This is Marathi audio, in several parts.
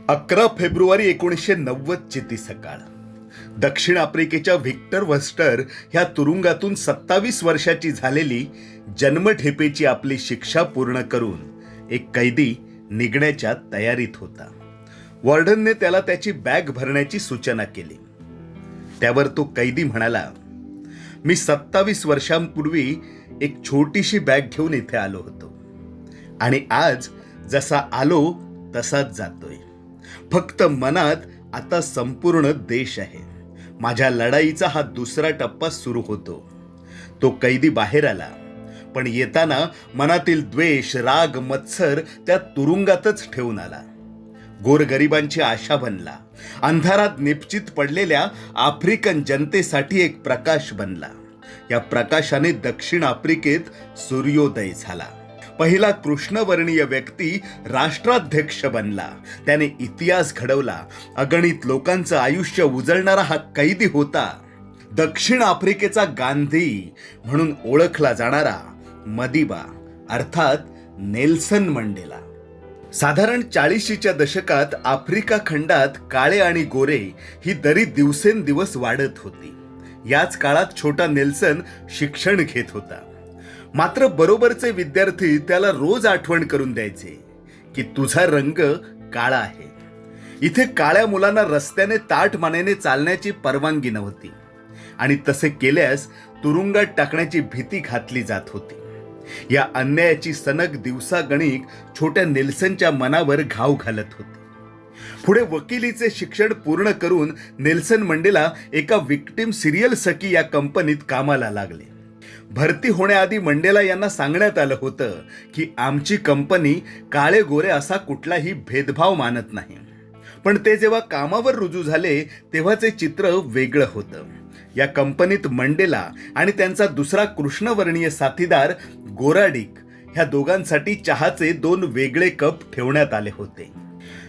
11 फेब्रुवारी 1990 ची ती सकाळ. दक्षिण आफ्रिकेच्या व्हिक्टर वर्स्टर ह्या तुरुंगातून 27 वर्षाची झालेली जन्मठेपेची आपली शिक्षा पूर्ण करून एक कैदी निघण्याच्या तयारीत होता. वॉर्डनने त्याला त्याची बॅग भरण्याची सूचना केली. त्यावर तो कैदी म्हणाला, मी 27 वर्षांपूर्वी एक छोटीशी बॅग घेऊन इथे आलो होतो आणि आज जसा आलो तसाच जातोय. फक्त मनात आता संपूर्ण देश आहे. माझ्या लढाईचा हा दुसरा टप्पा सुरू होतो. तो कैदी बाहेर आला, पण येताना मनातील द्वेष, राग, मत्सर त्या तुरुंगातच ठेवून आला. गोरगरिबांची आशा बनला. अंधारात निपचित पडलेल्या आफ्रिकन जनतेसाठी एक प्रकाश बनला. या प्रकाशाने दक्षिण आफ्रिकेत सूर्योदय झाला. पहिला कृष्णवर्णीय व्यक्ती राष्ट्राध्यक्ष बनला. त्याने इतिहास घडवला. अगणित लोकांचं आयुष्य उजळणारा हा कैदी होता. दक्षिण आफ्रिकेचा गांधी म्हणून ओळखला जाणारा मदिबा अर्थात नेल्सन मंडेला. साधारण 40च्या दशकात आफ्रिका खंडात काळे आणि गोरे ही दरी दिवसेंदिवस वाढत होती. याच काळात छोटा नेल्सन शिक्षण घेत होता. मात्र बरोबरचे विद्यार्थी त्याला रोज आठवण करून द्यायचे की तुझा रंग काळा आहे. इथे काळ्या मुलांना रस्त्याने ताठ मानेने चालण्याची परवानगी नव्हती आणि तसे केल्यास तुरुंगात टाकण्याची भीती घातली जात होती. या अन्यायाची सनक दिवसागणिक छोट्या नेल्सनच्या मनावर घाव घालत होती. पुढे वकिलीचे शिक्षण पूर्ण करून नेल्सन मंडेला एका विक्टिम सिरियल सखी या कंपनीत कामाला लागले. भरती होण्याआधी मंडेला यांना सांगण्यात आलं होतं की आमची कंपनी काळे गोरे असा कुठलाही भेदभाव मानत नाही. पण ते जेव्हा कामावर रुजू झाले तेव्हाचे चित्र वेगळं होतं. या कंपनीत मंडेला आणि त्यांचा दुसरा कृष्णवर्णीय साथीदार गोराडिक ह्या दोघांसाठी चहाचे 2 वेगळे कप ठेवण्यात आले होते.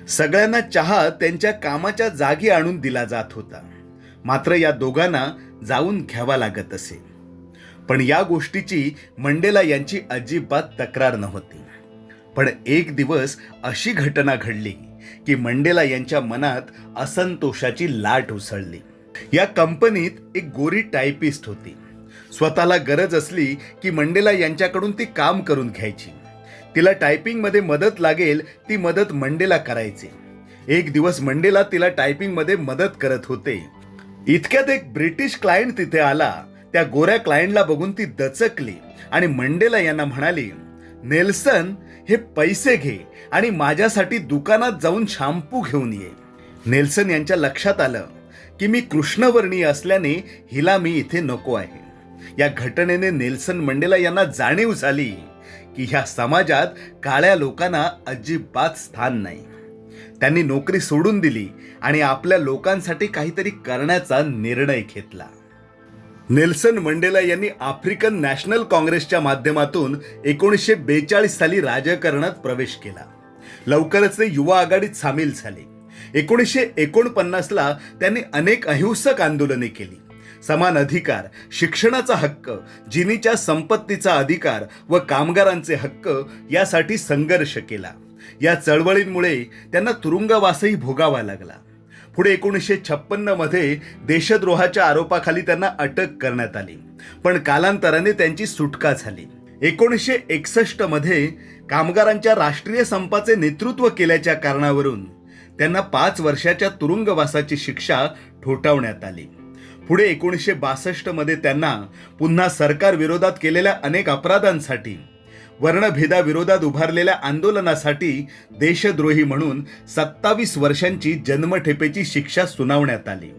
सगळ्यांना चहा त्यांच्या कामाच्या जागी आणून दिला जात होता. मात्र या दोघांना जाऊन घ्यावा लागत असे. पण या गोष्टीची मंडेला यांची अजिबात तक्रार नव्हती. पण एक दिवस अशी घटना घडली की मंडेला यांच्या मनात असंतोषाची लाट उसळली. या कंपनीत एक गोरी टायपिस्ट होती. स्वतःला गरज असली की मंडेला यांच्याकडून ती काम करून घ्यायची. तिला टायपिंगमध्ये मदत लागेल ती मदत मंडेला करायचे. एक दिवस मंडेला तिला टायपिंगमध्ये मदत करत होते. इतक्यात एक ब्रिटिश क्लायंट तिथे आला. त्या गोऱ्या क्लायंटला बघून ती दचकली आणि मंडेला यांना म्हणाली, नेल्सन, हे पैसे घे आणि माझ्यासाठी दुकानात जाऊन शॅम्पू घेऊन ये. नेल्सन यांच्या लक्षात आलं की मी कृष्णवर्णीय असल्याने हिला मी इथे नको आहे. या घटनेने नेल्सन मंडेला यांना जाणीव झाली की ह्या समाजात काळ्या लोकांना अजिबात स्थान नाही. त्यांनी नोकरी सोडून दिली आणि आपल्या लोकांसाठी काहीतरी करण्याचा निर्णय घेतला. नेल्सन मंडेला यांनी आफ्रिकन नॅशनल काँग्रेसच्या माध्यमातून 1942 साली राजकारणात प्रवेश केला. लवकरच ते युवा आघाडीत सामील झाले. 1949ला त्यांनी अनेक अहिंसक आंदोलने केली. समान अधिकार, शिक्षणाचा हक्क, जिनीच्या संपत्तीचा अधिकार व कामगारांचे हक्क यासाठी संघर्ष केला. या चळवळींमुळे त्यांना तुरुंगवासही भोगावा लागला. पुढे 1956 मध्ये देशद्रोहाच्या आरोपाखाली त्यांना अटक करण्यात आली. पण कालांतराने त्यांची सुटका झाली. 1961 मध्ये कामगारांच्या राष्ट्रीय संपाचे नेतृत्व केल्याच्या कारणावरून त्यांना 5 वर्षाच्या तुरुंगवासाची शिक्षा ठोठावण्यात आली. पुढे 1962 मध्ये त्यांना पुन्हा सरकार विरोधात केलेल्या अनेक अपराधांसाठी, वर्णभेदाविरोधात उभारलेल्या आंदोलनासाठी देशद्रोही म्हणून 27 वर्षांची जन्मठेपेची शिक्षा सुनावण्यात आली.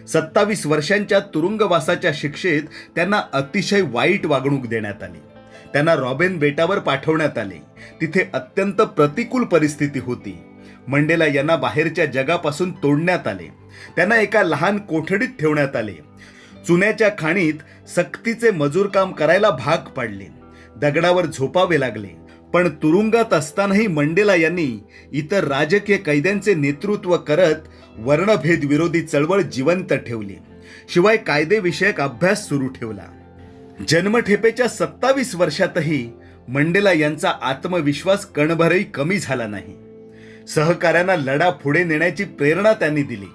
27 वर्षांच्या तुरुंगवासाच्या शिक्षेत त्यांना अतिशय वाईट वागणूक देण्यात आली. त्यांना रॉबेन बेटावर पाठवण्यात आले. तिथे अत्यंत प्रतिकूल परिस्थिती होती. मंडेला यांना बाहेरच्या जगापासून तोडण्यात आले. त्यांना एका लहान कोठडीत ठेवण्यात आले. चुन्याच्या खाणीत सक्तीचे मजूर काम करायला भाग पाडले. दगडावर झोपावे लागले. पण तुरुंगात असतानाही मंडेला यांनी इतर राजकीय कैद्यांचे नेतृत्व करत वर्णभेद विरोधी चळवळ जिवंत ठेवली. शिवाय कायदेविषयक अभ्यास सुरू ठेवला. जन्मठेपेच्या 27 वर्षातही मंडेला यांचा आत्मविश्वास कणभरही कमी झाला नाही. सहकाऱ्यांना लढा पुढे नेण्याची प्रेरणा त्यांनी दिली.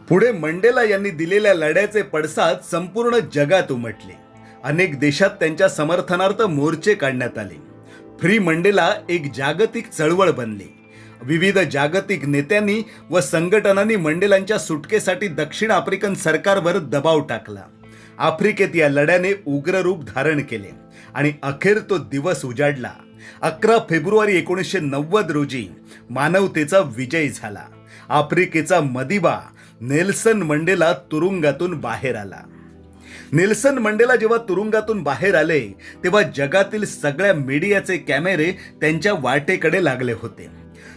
पुढे मंडेला यांनी दिलेल्या लढ्याचे पडसाद संपूर्ण जगात उमटले. अनेक देशात त्यांच्या समर्थनार्थ मोर्चे काढण्यात आले. फ्री मंडेला एक जागतिक चळवळ बनली. विविध जागतिक नेत्यांनी व संघटनांनी मंडेलांच्या सुटकेसाठी दक्षिण आफ्रिकन सरकारवर दबाव टाकला. आफ्रिकेत या लढ्याने उग्र रूप धारण केले आणि अखेर तो दिवस उजाडला. 11 फेब्रुवारी 1990 रोजी मानवतेचा विजय झाला. आफ्रिकेचा मदिबा नेल्सन मंडेला तुरुंगातून बाहेर आला. नेल्सन मंडेला जेव्हा तुरुंगातून बाहेर आले तेव्हा जगातील सगळ्या मीडियाचे कॅमेरे त्यांच्या वाटेकडे लागले होते.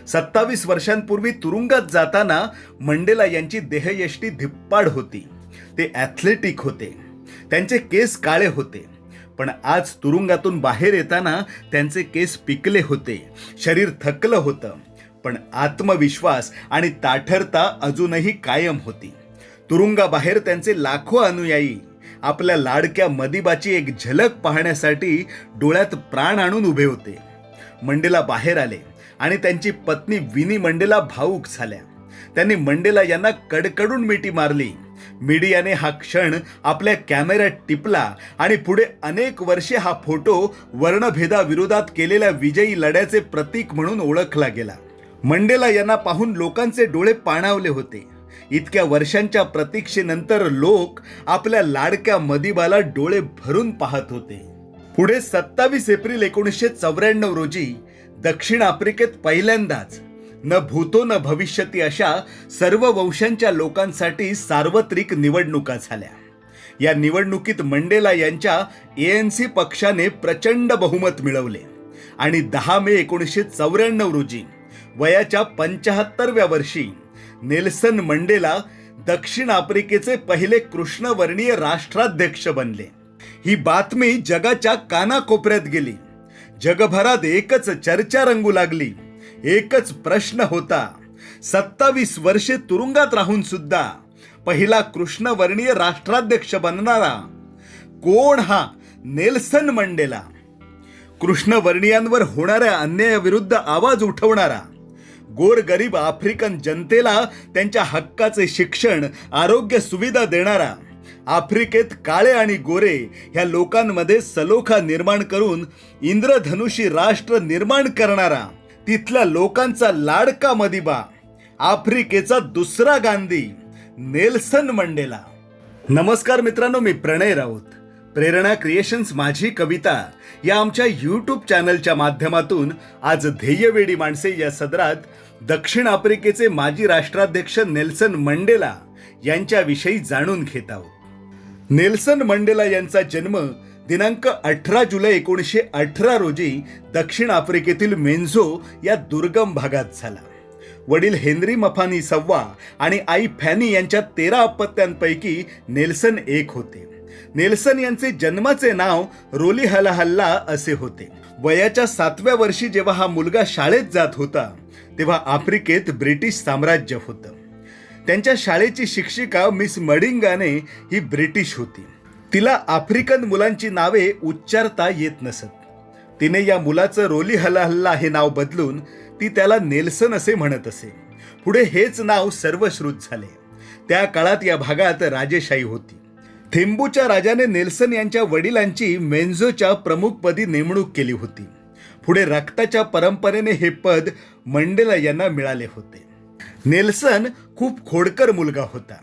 27 वर्षांपूर्वी तुरुंगात जाताना मंडेला यांची देहयष्टी धिप्पाड होती. ते ॲथलेटिक होते. त्यांचे केस काळे होते. पण आज तुरुंगातून बाहेर येताना त्यांचे केस पिकले होते. शरीर थकलं होतं. पण आत्मविश्वास आणि ताठरता अजूनही कायम होती. तुरुंगाबाहेर त्यांचे लाखो अनुयायी आपल्या लाडक्या मदिबाची एक झलक पाहण्यासाठी डोळ्यात प्राण आणून उभे होते. मंडेला बाहेर आले आणि त्यांची पत्नी विनी मंडेला भावूक झाल्या. त्यांनी मंडेला यांना कडकडून मिठी मारली. मीडियाने हा क्षण आपल्या कॅमेऱ्यात टिपला आणि पुढे अनेक वर्षे हा फोटो वर्णभेदाविरोधात केलेल्या विजयी लढ्याचे प्रतीक म्हणून ओळखला गेला. मंडेला यांना पाहून लोकांचे डोळे पाणावले होते. इतक्या वर्षांच्या प्रतीक्षेनंतर लोक आपल्या लाडक्या मदिबाला डोळे भरून पाहत होते. पुढे 27 एप्रिल 1994 रोजी दक्षिण आफ्रिकेत पहिल्यांदाच न भूतो न भविष्यती अशा सर्व वंशांच्या लोकांसाठी सार्वत्रिक निवडणुका झाल्या. या निवडणुकीत मंडेला यांच्या ANC पक्षाने प्रचंड बहुमत मिळवले आणि 10 मे 1994 रोजी वयाच्या 75व्या वर्षी नेल्सन मंडेला दक्षिण आफ्रिकेचे पहिले कृष्णवर्णीय राष्ट्राध्यक्ष बनले. ही बातमी जगाच्या कानाकोपऱ्यात गेली. जगभरात एकच चर्चा रंगू लागली. एकच प्रश्न होता, 27 वर्षे तुरुंगात राहून सुद्धा पहिला कृष्णवर्णीय राष्ट्राध्यक्ष बनणारा कोण हा नेल्सन मंडेला? कृष्णवर्णीयांवर होणाऱ्या अन्यायाविरुद्ध आवाज उठवणारा, गोरगरीब आफ्रिकन जनतेला त्यांच्या हक्काचे शिक्षण, आरोग्य सुविधा देणारा, आफ्रिकेत काळे आणि गोरे ह्या लोकांमध्ये सलोखा निर्माण करून इंद्रधनुषी राष्ट्र निर्माण करणारा, तिथल्या लोकांचा लाडका मदिबा, आफ्रिकेचा दुसरा गांधी नेल्सन मंडेला. नमस्कार मित्रांनो, मी प्रणय राऊत. प्रेरणा क्रिएशन्स माझी कविता या आमच्या यूट्यूब चॅनलच्या माध्यमातून आज ध्येयवेडी माणसे या सदरात दक्षिण आफ्रिकेचे माजी राष्ट्राध्यक्ष नेल्सन मंडेला यांच्याविषयी जाणून घेत आहोत. नेल्सन मंडेला यांचा जन्म दिनांक 18 जुलै 1918 रोजी दक्षिण आफ्रिकेतील मेन्झो या दुर्गम भागात झाला. वडील हेनरी मफानी सव्वा आणि आई फॅनी यांच्या 13 अपत्यांपैकी नेल्सन एक होते. नेल्सन यांचे जन्माचे नाव रोलिहलाहल्ला असे होते. वयाच्या 7व्या वर्षी जेव्हा हा मुलगा शाळेत जात होता तेव्हा आफ्रिकेत ब्रिटिश साम्राज्य होतं. त्यांच्या शाळेची शिक्षिका मिस मडिंगाने ही ब्रिटिश होती. तिला आफ्रिकन मुलांची नावे उच्चारता येत नसत. तिने या मुलाचं रोलिहलाहल्ला हे नाव बदलून ती त्याला नेल्सन असे म्हणत असे. पुढे हेच नाव सर्वश्रुत झाले. त्या काळात या भागात राजेशाही होती. थेंबूच्या राजाने नेल्सन यांच्या वडिलांची मेन्झोच्या प्रमुखपदी नेमणूक केली होती. पुढे रक्ताच्या परंपरेने हे पद मंडेला यांना मिळाले होते. नेल्सन खूप खोडकर मुलगा होता.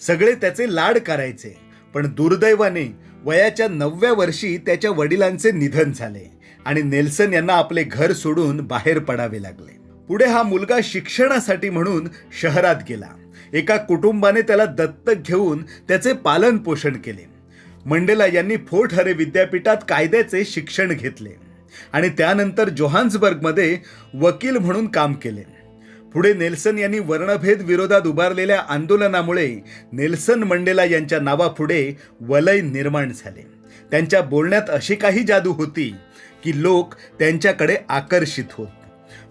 सगळे त्याचे लाड करायचे. पण दुर्दैवाने वयाच्या 9व्या वर्षी त्याच्या वडिलांचे निधन झाले आणि नेल्सन यांना आपले घर सोडून बाहेर पडावे लागले. पुढे हा मुलगा शिक्षणासाठी म्हणून शहरात गेला. एका कुटुंबाने त्याला दत्तक घेऊन त्याचे पालन पोषण केले. मंडेला यांनी फोर्ट हरे विद्यापीठात कायद्याचे शिक्षण घेतले आणि त्यानंतर जोहान्सबर्गमध्ये वकील म्हणून काम केले. पुढे नेल्सन यांनी वर्णभेद विरोधात उभारलेल्या आंदोलनामुळे नेल्सन मंडेला यांच्या नावापुढे वलय निर्माण झाले. त्यांच्या बोलण्यात अशी काही जादू होती की लोक त्यांच्याकडे आकर्षित होत.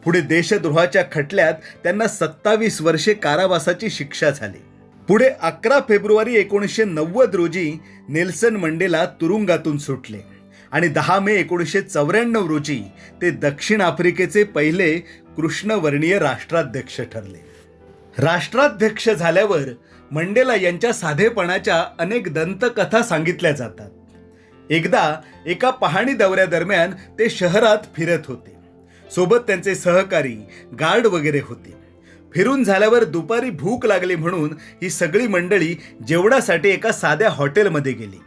पुढे देशद्रोहाच्या खटल्यात त्यांना 27 वर्षे कारावासाची शिक्षा झाली. पुढे 11 फेब्रुवारी 1990 रोजी नेल्सन मंडेला तुरुंगातून सुटले आणि 10 मे 1994 रोजी ते दक्षिण आफ्रिकेचे पहिले कृष्णवर्णीय राष्ट्राध्यक्ष ठरले. राष्ट्राध्यक्ष झाल्यावर मंडेला यांच्या साधेपणाच्या अनेक दंतकथा सांगितल्या जातात. एकदा एका पाहणी दौऱ्यादरम्यान ते शहरात फिरत होते. सोबत त्यांचे सहकारी, गार्ड वगैरे होते. फिरून झाल्यावर दुपारी भूक लागली म्हणून ही सगळी मंडळी जेवणासाठी एका साध्या हॉटेलमध्ये गेली.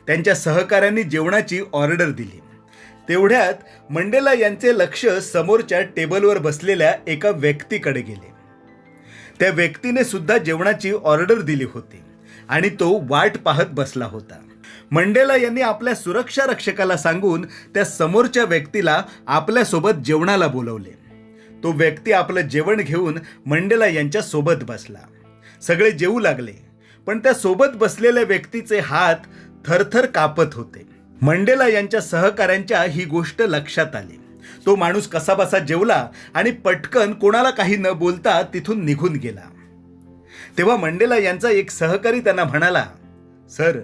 त्यांच्या सहकाऱ्यांनी जेवणाची ऑर्डर दिली. तेवढ्यात मंडेला यांचे लक्ष समोरच्या टेबलवर बसलेल्या एका व्यक्तीकडे गेले. त्या व्यक्तीने सुद्धा जेवणाची ऑर्डर दिली होती आणि तो वाट पाहत बसला होता. मंडेला यांनी आपल्या सुरक्षा रक्षकाला सांगून त्या समोरच्या व्यक्तीला आपल्यासोबत जेवणाला बोलवले. तो व्यक्ती आपलं जेवण घेऊन मंडेला यांच्या सोबत बसला. सगळे जेवू लागले, पण त्या सोबत बसलेल्या व्यक्तीचे हात थरथर कापत होते. मंडेला यांच्या सहकाऱ्यांच्या ही गोष्ट लक्षात आली. तो माणूस कसाबसा जेवला आणि पटकन कोणाला काही न बोलता तिथून निघून गेला. तेव्हा मंडेला यांचा एक सहकारी त्यांना म्हणाला, सर,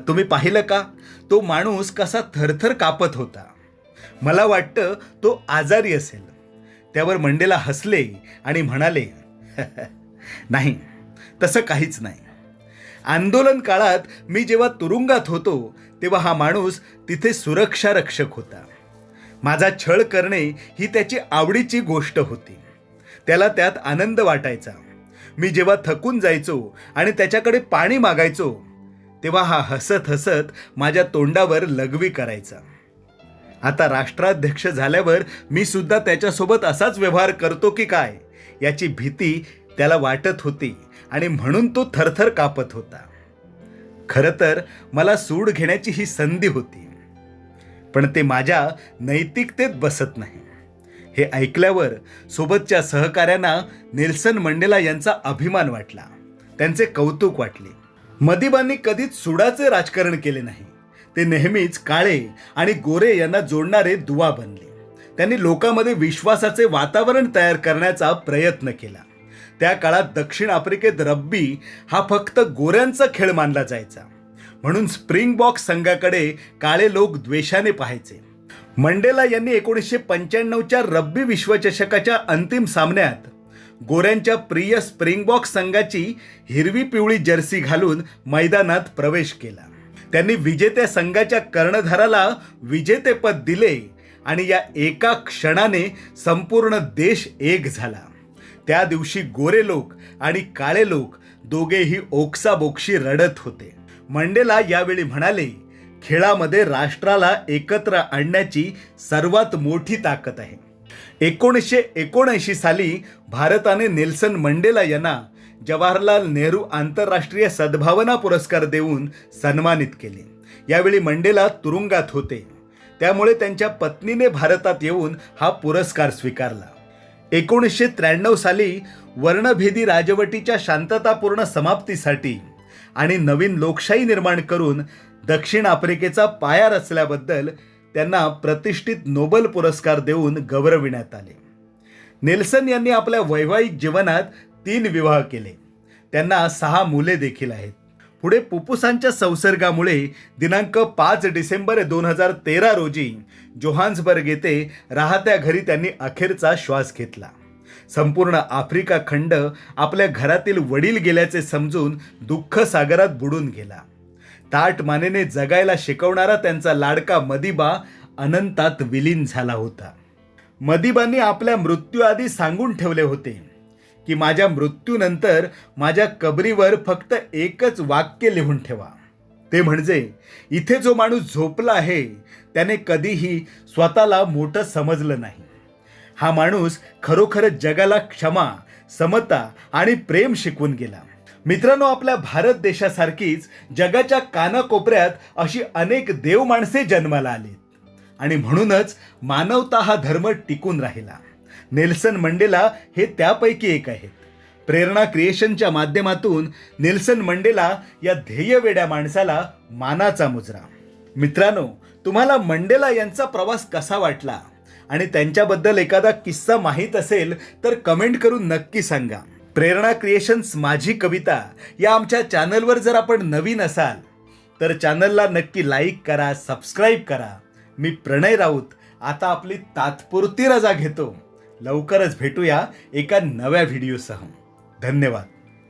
तुम्ही पाहिलं का, तो माणूस कसा थरथर कापत होता. मला वाटतं तो आजारी असेल. त्यावर मंडेला हसले आणि म्हणाले, नाही, तसं काहीच नाही. आंदोलन काळात मी जेव्हा तुरुंगात होतो तेव्हा हा माणूस तिथे सुरक्षा रक्षक होता. माझा छळ करणे ही त्याची आवडीची गोष्ट होती. त्याला त्यात आनंद वाटायचा. मी जेव्हा थकून जायचो आणि त्याच्याकडे पाणी मागायचो तेव्हा हा हसत हसत माझ्या तोंडावर लघवी करायचा. आता राष्ट्राध्यक्ष झाल्यावर मी सुद्धा त्याच्यासोबत असाच व्यवहार करतो की काय याची भीती त्याला वाटत होती आणि म्हणून तो थरथर कापत होता. खरं तर मला सूड घेण्याची ही संधी होती, पण ते माझ्या नैतिकतेत बसत नाही. हे ऐकल्यावर सोबतच्या सहकाऱ्यांना नेल्सन मंडेला यांचा अभिमान वाटला. त्यांचे कौतुक वाटले. मदिबांनी कधीच सुडाचे राजकारण केले नाही. ते नेहमीच काळे आणि गोरे यांना जोडणारे दुवा बनले. त्यांनी लोकांमध्ये विश्वासाचे वातावरण तयार करण्याचा प्रयत्न केला. त्या काळात दक्षिण आफ्रिकेत रग्बी हा फक्त गोऱ्यांचा खेळ मानला जायचा, म्हणून स्प्रिंगबॉक संघाकडे काळे लोक द्वेषाने पाहायचे. मंडेला यांनी 1995च्या रग्बी विश्वचषकाच्या अंतिम सामन्यात गोऱ्यांच्या प्रिय स्प्रिंगबॉक संघाची हिरवी पिवळी जर्सी घालून मैदानात प्रवेश केला. त्यांनी विजेत्या संघाच्या कर्णधाराला विजेतेपद दिले आणि या एका क्षणाने संपूर्ण देश एक झाला. त्या दिवशी गोरे लोक आणि काळे लोक दोघेही ओक्साबोक्शी रडत होते. मंडेला यावेळी म्हणाले, खेळामध्ये राष्ट्राला एकत्र आणण्याची सर्वात मोठी ताकद आहे. 1979 साली भारताने नेल्सन मंडेला यांना जवाहरलाल नेहरू आंतरराष्ट्रीय सद्भावना पुरस्कार देऊन सन्मानित केले. यावेळी मंडेला तुरुंगात होते, त्यामुळे त्यांच्या पत्नीने भारतात येऊन हा पुरस्कार स्वीकारला. 1993 साली वर्णभेदी राजवटीच्या शांततापूर्ण समाप्तीसाठी आणि नवीन लोकशाही निर्माण करून दक्षिण आफ्रिकेचा पाया रचल्याबद्दल त्यांना प्रतिष्ठित नोबेल पुरस्कार देऊन गौरविण्यात आले. नेल्सन यांनी आपल्या वैवाहिक जीवनात 3 विवाह केले. त्यांना 6 मुले देखील आहेत. पुढे फुफ्फुसांच्या संसर्गामुळे दिनांक 5 डिसेंबर 2013 रोजी जोहान्सबर्ग येथे राहत्या घरी त्यांनी अखेरचा श्वास घेतला. संपूर्ण आफ्रिका खंड आपल्या घरातील वडील गेल्याचे समजून दुःख सागरात बुडून गेला. ताठ मानेने जगायला शिकवणारा त्यांचा लाडका मदिबा अनंतात विलीन झाला होता. मदिबांनी आपल्या मृत्यूआधी सांगून ठेवले होते की माझ्या मृत्यूनंतर माझ्या कबरीवर फक्त एकच वाक्य लिहून ठेवा. ते म्हणजे, इथे जो माणूस झोपला आहे त्याने कधीही स्वतःला मोठं समजलं नाही. हा माणूस खरोखरच जगाला क्षमा, समता आणि प्रेम शिकवून गेला. मित्रांनो, आपल्या भारत देशासारखीच जगाच्या कानाकोपऱ्यात अशी अनेक देव माणसे जन्माला आलीत आणि म्हणूनच मानवता हा धर्म टिकून राहिला. नेल्सन मंडेला हे त्यापैकी एक आहेत. प्रेरणा क्रिएशनच्या माध्यमातून नेल्सन मंडेला या ध्येयवेड्या माणसाला मानाचा मुजरा. मित्रांनो, तुम्हाला मंडेला यांचा प्रवास कसा वाटला आणि त्यांच्याबद्दल एखादा किस्सा माहीत असेल तर कमेंट करून नक्की सांगा. प्रेरणा क्रिएशन्स माझी कविता या आमच्या चॅनलवर जर आपण नवीन असाल तर चॅनलला नक्की लाईक करा, सबस्क्राईब करा. मी प्रणय राऊत आता आपली तात्पुरती रजा घेतो. लवकरच भेटूया एका नव्या व्हिडिओसह. धन्यवाद.